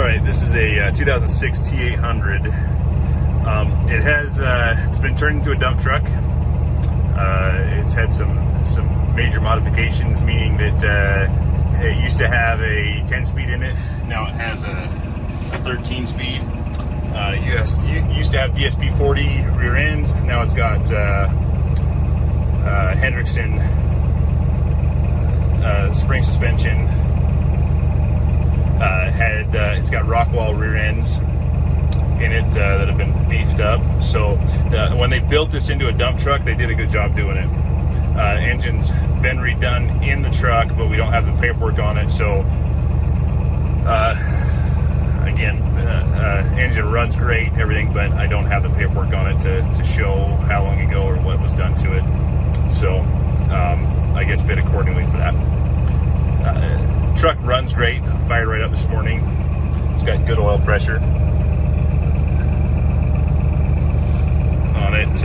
Alright, this is a 2006 T800. It's been turned into a dump truck. It's had some major modifications, meaning that it used to have a 10-speed in it. Now it has a 13-speed. It used to have DSP-40 rear ends. Now it's got Hendrickson spring suspension. It's got Rockwell rear ends in it that have been beefed up. So when they built this into a dump truck, they did a good job doing it. Engine's been redone in the truck, but we don't have the paperwork on it. So again, engine runs great, everything, but I don't have the paperwork on it to show how long ago or what was done to it. So I guess bid accordingly for that. Truck runs great. Fired right up this morning. It's got good oil pressure on it.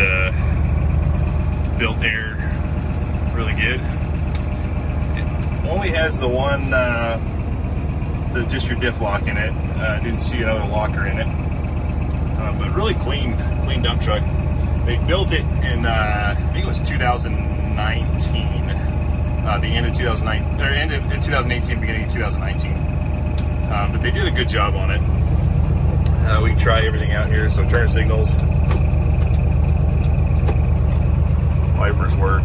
Built air really good. It only has the one, just your diff lock in it. Didn't see another locker in it, but really clean dump truck. They built it in I think it was 2019. The end of 2019, or end of 2018, beginning of 2019. But they did a good job on it. We can try everything out here. So turn signals, wipers work.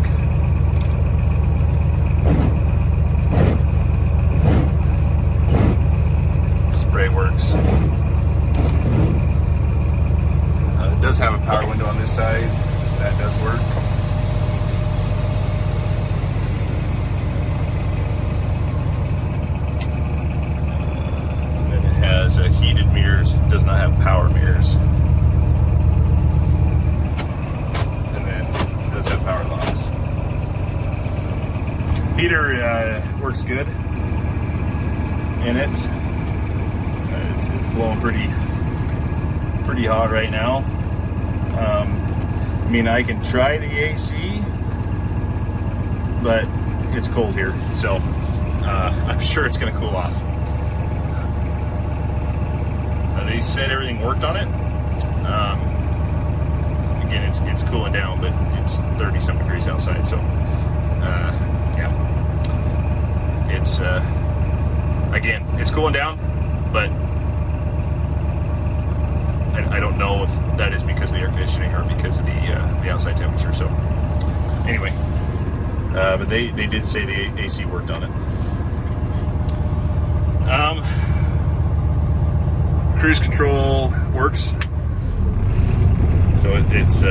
Spray works. It does have a power window on this side. That does work. Has heated mirrors. It does not have power mirrors, and then it does have power locks. Heater works good in it. It's blowing pretty hot right now. I mean, I can try the AC, but it's cold here, so I'm sure it's going to cool off. They said everything worked on it. Again, it's cooling down, but it's 30-some degrees outside, so yeah. It's again, it's cooling down, but I don't know if that is because of the air conditioning or because of the outside temperature. So anyway, but they did say the AC worked on it. Cruise control works, so it's